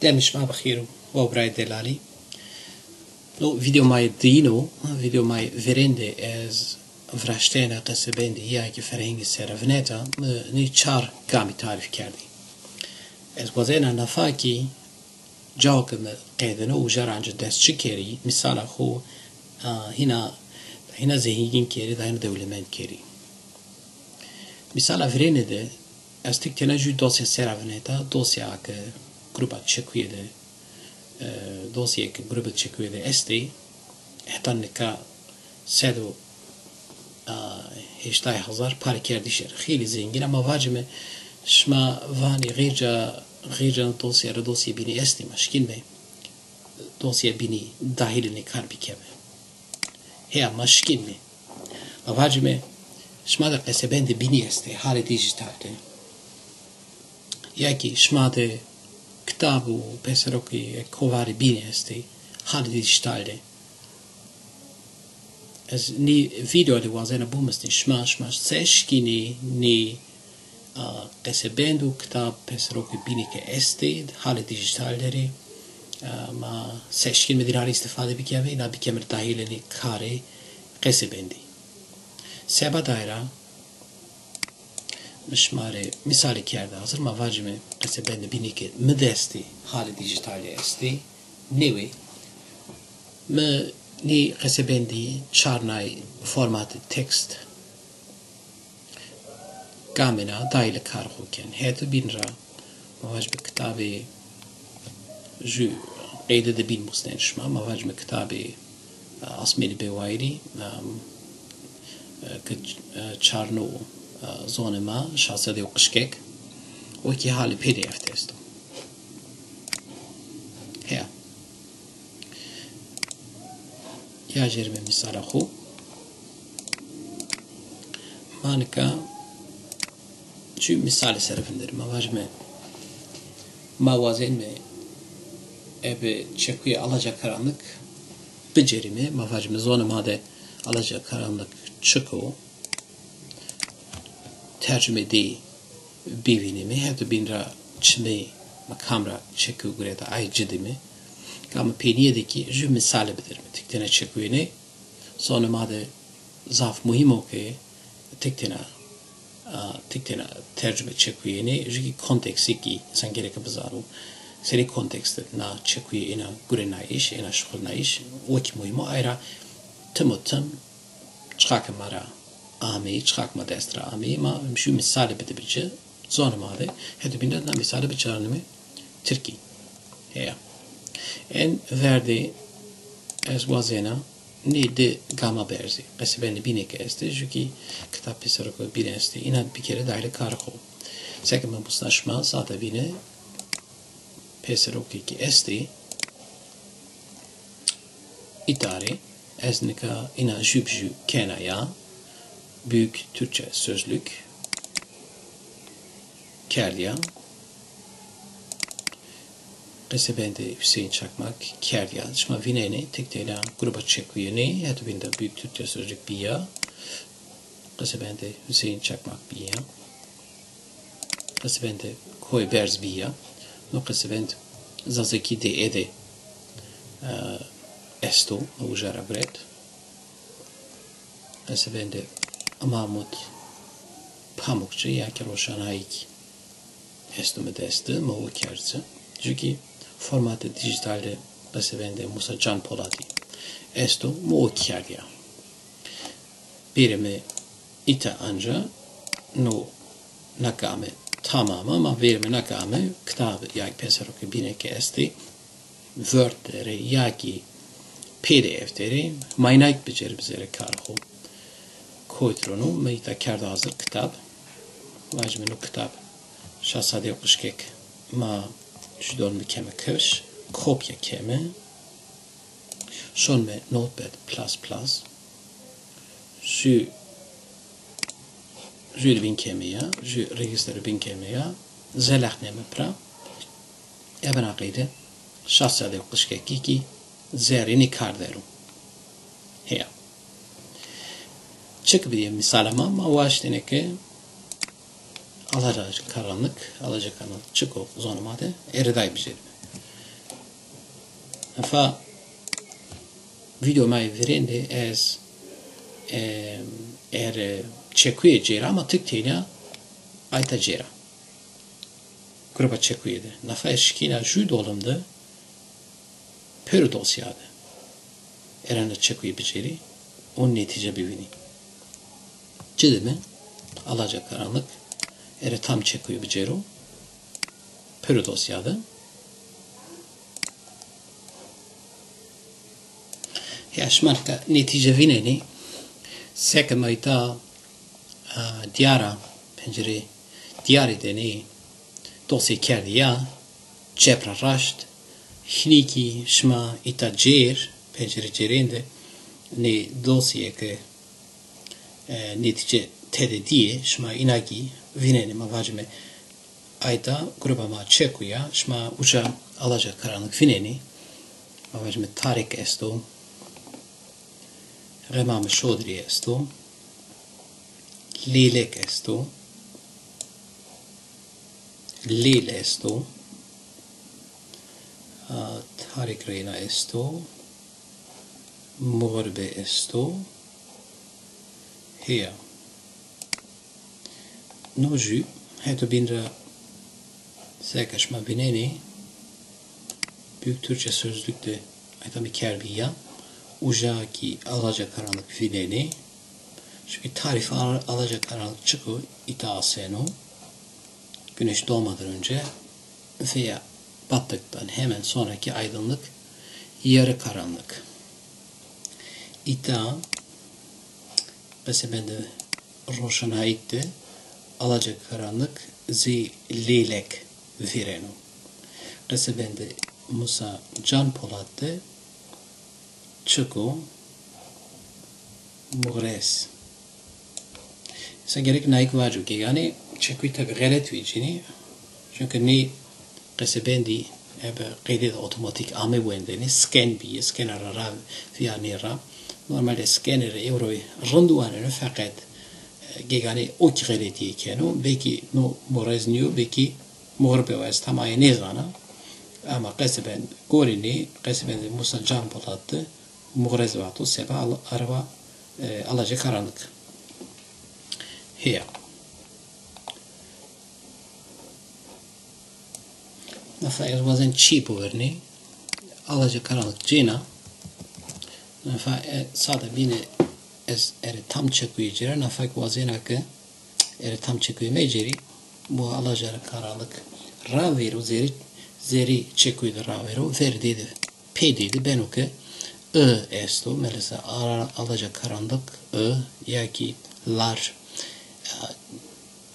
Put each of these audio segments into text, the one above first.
demiş ma bakıyorum o buraya delali. No video mai dino, video mai verende as vrashtena qasabende ya ki ferhengi seravneta ni çar kami tarif kerdi. Ez wazena nafaki جاوكم قيدنا وجرانج دست شكري مثال خو هنا زهيجين كيري ده هنا دولمان كيري مثال فرين ده استيك تناجو دوسيا سيرافنيتا دوسيا ك جروبا تشكوية ده دوسيا ك جروبا تشكوية ده استي حتى نكا سادو هشتاي هزار بار كيرديشر خيلي زينجين اما واجمه شما واني غير دوسيا ردوسيا بيني استي مشكين بي دوسيا بيني داخل نكار بكمه هي مشكين بي مواجمه شما ده قسبند بيني استي حال ديجيتال ده ياكي شما ده كتاب و بسروكي كواري بيني استي حال ديجيتال ده از ني فيديو ده وازنا بومستي شما سشكيني ني قسبند و كتاب بسروكي بيني كاستي حال ديجيتال داري ما سشكين مديناري استفاده بكيامي نا بكيامر داهيلني كاري قسبندي سبا دايرة مشماري مثالي كيرده حاضر ما واجمه قسبند بيني كي مدستي حال ديجيتال استي نيوي ما ني قسبندي شارناي فورمات تكست كامنا دايل كارخو كان هذا بينرا مواجب كتابي جو قيد دبين مستنش ما مواجب كتابي اسمي بوايري كتشارنو زون ما شاسدي وقشكك وكي حالي بي دي اف تيستو هيا يا جربي مثال اخو مانكا شو مثال سرفندر ما واجمه ما وازن مه ebe çekuye alacak karanlık becerimi ma واجمه zonu made alacak karanlık çıko tercüme di bivinimi hep binra çme makamra çeku greda ay cidimi kama peniyedeki ju misal bilir mi tiktene çekuyene zonu made zaf muhim oke tiktena tercüme çekuyeni jiki konteksti ki sen gerek bazaru seri kontekst na çekuye ina gure iş ina şkol iş o ki muhimo ayra tumutum çıkak mara ami çıkak ma destra ami ma şu misal bidibici zor mare hadi binden na misal biçarını Türkiye ya en verdi as wazena ne de gama berzi qasbeni binek este jiki kitap pisaroko binesti ina bir kere daire karko sekme busnaşma zaten bine pisaroki ki este idare eznika ina jübjü kenaya büyük Türkçe sözlük kerdiya Resebende Hüseyin Çakmak kerdiya şma vinene tektela gruba çekuyene hadi binde büyük Türkçe sözlük biya Resebende Hüseyin Çakmak biya Resebende koy berz biya no resebend zazaki de ede esto ujara bret Resebende Mahmut Pamukçu ya ki roşanayik esto medeste mo kerse çünkü formatı dijitalde basevende Musa Can Polati esto mu okierdia birimi ita anca no nakame tamam ama verimi nakame kitabı yak pesaroke bineke esti wordleri yaki pdf'leri maynak beceri bizlere karho koytronu meyta kerda hazır kitap vajmenu kitap şahsade yokuşkek ma Şudon bir keme kış, kopya keme, şon me notepad++, şu bin keme ya, şu register bin keme ya, zelak neme pra, eben akide, şahsade yokuşkek ki zerini karderu. Heya. Çık bir misalama ma vaştene ke alacak karanlık çık o zonumade eriday bir şey. فا فيديو معي فيريندي از çekuye cera ama tık teyna ayta cera. Gruba çekuye de. Nafa eşkina jüd olumda pör dosyadı. Erana çekuye beceri on netice bivini. Ciddi alacak karanlık ere tam çekuye beceri pör dosyadı. Ya şmarka netice vineni sekmayta diyara pencere diyari deni dosya kerdi ya çepra raşt hiniki şma ita cer pencere cerinde ne dosya ke netice tede diye şma inagi vineni mavacme ayda gruba ma çekuya şma uca alacak karanlık vineni mavacme tarik esto Remame Chaudhry esto, Lelek esto, Lel esto, Tariq Reyna esto, Mughrabe esto, Hea. Noju, heto binra Zekaşma bineni, Büyük Türkçe sözlükte aytami kerbiya, Ujaki alacak karanlık fileni, çünkü tarifi alacak karanlık çıkıyor itaaseno, güneş doğmadan önce veya battıktan hemen sonraki aydınlık yarı karanlık. İta, mesela ben de roşanayette alacak karanlık zi lelek vireno. Mesela ben de Musa Can Polat'te Çıku Mughres. Sen gerek naik vaju ki yani çünkü tabi galet vicini çünkü ne qesebendi ebe qeyde otomatik ame wendeni scan bi scanner ra via nera normalde scanner euro randuane fakat gegani o ki galeti kenu belki no Mughres niyo belki Mughrabe was tamay nezana ama qeseben gorini qeseben Musa Can Polat'tı Mughres vato seba araba alacak karanlık. Here. Nafa wasn't cheap overni alacak karanlık cina. Nafa sada bine es tam çekuyucu. Nafa wasn't ki tam çekuyu meceri bu alacak karanlık raveru zeri çekuydu raveru verdiydi. Pediydi ben o ki esto, melisa alacak karanlık ya ki large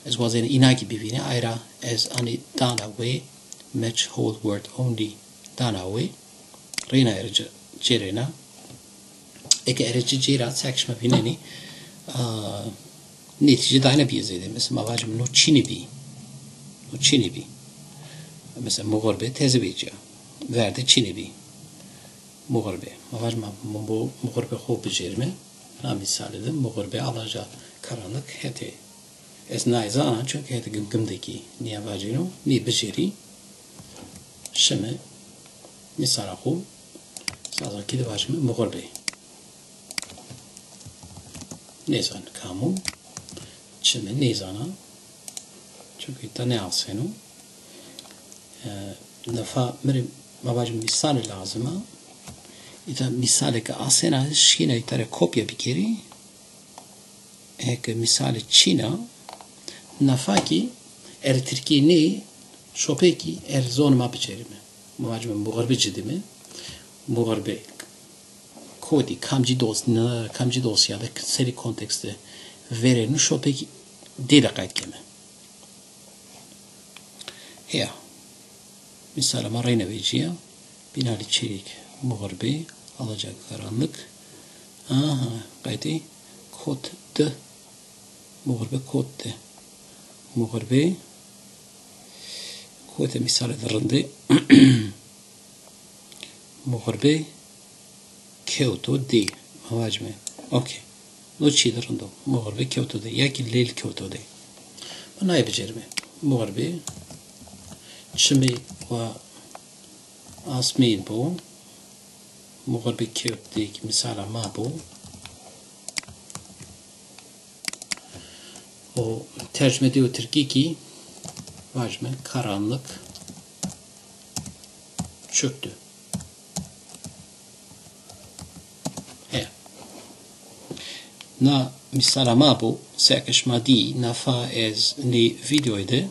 as was in inagi bivine aira as ani dana way match whole word only dana way rina erce cerena eke erce cera sakşma bineni netice dana bizedi mesela mavacım no çini bi mesela Mughrabe tezbica verdi çini bi Mughrabe. Mavajma Mughrabe خوب بجرمه. نمی‌سالدم Mughrabe alacak karanlık heti. Ez naizana çünkü heti gümdeki niye vacino ni bejeri. Şeme misala خوب. Sadece kedi vacime Mughrabe. Nezan kamu. Şeme nezana. Çünkü tane alsenu. Nafa merim mavajim misali lazıma. İta misale ki asena Şina itare kopya bikeri ek misale Çina nafaki Türkiye ne şopeki zon ma biçerime muhacime Mughrabe cidimi Mughrabe kodi kamci dosyada seri kontekste vereni şopeki dile kayıtkeme ya misale marayna veciya binali çelik Mughrabe alacak karanlık. Aha, kaydı. Kod de. Mughrabe kod de. Mughrabe kod de misal ederinde. Mughrabe Kyoto de. Havacme. Okay. No çi ederinde. Mughrabe Kyoto de. Ya ki lel Kyoto de. Bana yapacağım. Mughrabe çimi ve asmin bu. مغربي كيوتيك مثال مابو o tercüme ediyor Türkiye vajme karanlık çöktü. Na misala mabu säkert madi na fa ez ni videoydu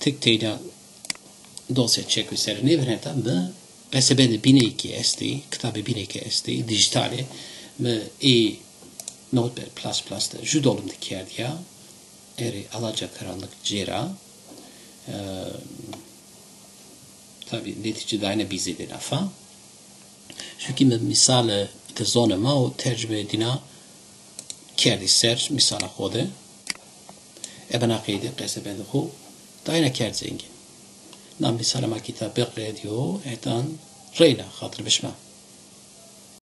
tikteyda dosya çek üzerine verenta mı resebende bineki esti kitabı bineki esti dijitale mı notepad plus plus da judolumda kerdiya eri alaca karanlık cera tabi neticede aynı bize de nafa çünkü misal de zona ma o tercüme edina kerdi ser misal xode ابن عقيدة قيس بن خو داينا كرد زنجين نعم مثال ما كتاب بقرأ ديو اعتان رينا خاطر بشما